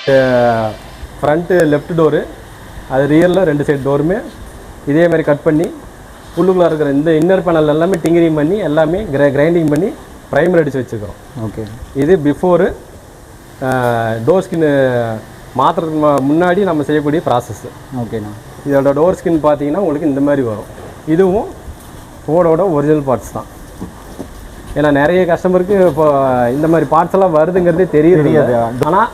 Front left door, அது ரியரில் 2 side டோருமே இதே மாதிரி கட் பண்ணி உள்ளுக்குள்ளே இருக்கிற இந்த இன்னர் பேனல் எல்லாமே டிங்கரிங் பண்ணி எல்லாமே கிரைண்டிங் பண்ணி ப்ரைமர் அடித்து வச்சுருக்கிறோம். ஓகே, இது பிஃபோரு டோர் ஸ்கின்னு மாற்றுறதுக்கு முன்னாடி நம்ம செய்யக்கூடிய ப்ராசஸ்ஸு. ஓகேண்ணா. இதோட டோர் ஸ்கின் பார்த்தீங்கன்னா உங்களுக்கு இந்த மாதிரி வரும். இதுவும் ஃபோனோட ஒரிஜினல் பார்ட்ஸ் தான். ஏன்னா நிறைய கஸ்டமருக்கு இப்போ இந்த மாதிரி பார்ட்ஸ் எல்லாம் வருதுங்கிறதே தெரியாது. ஆனால்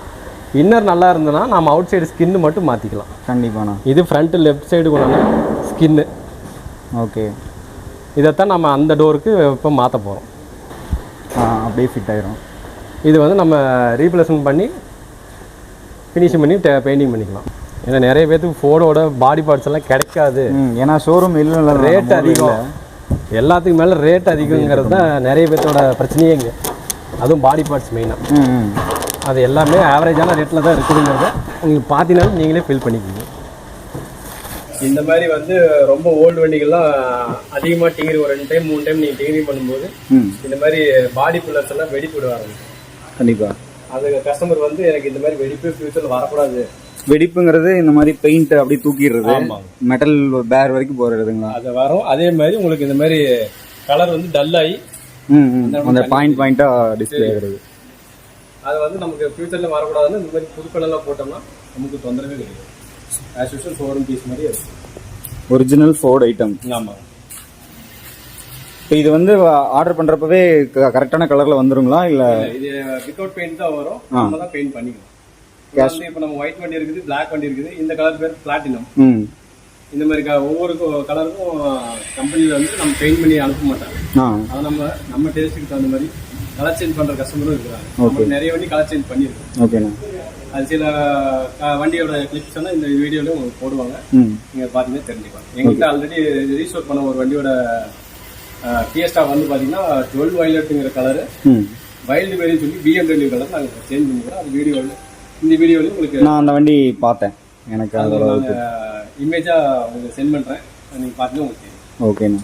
இன்னர் நல்லா இருந்ததுன்னா நம்ம அவுட் சைடு ஸ்கின்னு மட்டும் மாற்றிக்கலாம். கண்டிப்பாண்ணா. இது ஃப்ரண்ட்டு லெஃப்ட் சைடு கொண்டான ஸ்கின்னு. ஓகே, இதைத்தான் நம்ம அந்த டோருக்கு இப்போ மாற்ற போகிறோம். அப்படியே ஃபிட் ஆகிரும். இது வந்து நம்ம ரீப்ளேஸ்மெண்ட் பண்ணி ஃபினிஷிங் பண்ணி பெயிண்டிங் பண்ணிக்கலாம். ஏன்னா நிறைய பேர்த்துக்கு ஃபோனோட பாடி பார்ட்ஸ் எல்லாம் கிடைக்காது. ஏன்னா ஷோரூம் இல்லை, ரேட் அதிகம், எல்லாத்துக்கும் மேலே ரேட் அதிகங்கிறது தான் நிறைய பேர்த்தோட பிரச்சனையே இங்கே. அதுவும் பாடி பார்ட்ஸ் மெயினாக அது எல்லாமே ஆவரேஜான ரேட்டில் தான் இருக்குதுங்கிறத உங்களுக்கு பார்த்தீங்கன்னாலும் நீங்களே ஃபீல் பண்ணிக்கிங்க. இந்த மாதிரி வந்து ரொம்ப ஓல்டு வண்டிகள்லாம் அதிகமாக டிகிரி ஒரு 2 டைம் 3 டைம் நீங்கள் டிகிரி பண்ணும்போது இந்த மாதிரி பாடி பில்லர்ஸ் எல்லாம் வெடிப்பு விடுவாங்க. கண்டிப்பாக அது கஸ்டமர் வந்து எனக்கு இந்த மாதிரி வெடிப்பு ஃபியூச்சரில் வரக்கூடாது. வெடிப்புங்கிறது இந்த மாதிரி பெயிண்ட் அப்படி தூக்கிடுறது, மெட்டல் பேர் வரைக்கும் போடுறதுங்களா? அது வரும். அதே மாதிரி உங்களுக்கு இந்த மாதிரி கலர் வந்து டல் ஆகி அந்த பாயிண்டா டிஸ்பிளே ஆகுறது, அது வந்து நமக்கு ஃபியூச்சரில் வரக்கூடாதுன்னு இந்த மாதிரி புது கலர்லாம் போட்டோம்னா நமக்கு தொந்தரவே கிடையாது. ஆஸ் யூஷுவல் ஷோரூம் பீஸ் மாதிரி இருக்கும். Original Ford item. ஆமாம். இப்போ இது வந்து ஆர்டர் பண்ணுறப்பவே கரெக்டான கலரில் வந்துருங்களா? இல்லை இது வித்தவுட் பெயிண்ட் தான் வரும். நம்ம தான் பெயிண்ட் பண்ணிக்கலாம். இப்போ நம்ம ஒயிட் வண்டி இருக்குது, பிளாக் வண்டி இருக்குது. இந்த கலர் பேர் பிளாட்டினம். இந்த மாதிரி ஒவ்வொரு கலருக்கும் கம்பெனியில் வந்து நம்ம பெயிண்ட் பண்ணி அனுப்ப மாட்டாங்க. அது நம்ம டேஸ்ட்டுக்கு தகுந்த மாதிரி கலர் சேஞ்ச் பண்ணுற கஸ்டமரும் இருக்கிறாங்க. நிறைய வண்டி கலர் சேஞ்ச் பண்ணியிருக்கோம். ஓகேண்ணா. அது சில வண்டியோட கிளிப்ஸ் எல்லாம் இந்த வீடியோவில் உங்களுக்கு போடுவாங்க. நீங்கள் பார்த்தீங்கன்னா தெரிஞ்சுக்கலாம். எங்கள்கிட்ட ஆல்ரெடி ரீஸ்டோர் பண்ண ஒரு வண்டியோட ஃபியஸ்டா வந்து பார்த்தீங்கன்னா 12 வயலட்டுங்கிற கலரு, வைல்டு வேரியன்னு சொல்லி BMW கலர் நாங்கள் சேஞ்ச் பண்ணிக்கிறோம். அது வீடியோவில் இந்த வீடியோவில் உங்களுக்கு நான் அந்த வண்டி பார்த்தேன். எனக்கு இமேஜாக உங்களுக்கு சென்ட் பண்ணுறேன். நீங்கள் பார்த்தீங்கன்னா உங்களுக்கு தெரியும். ஓகேண்ணா.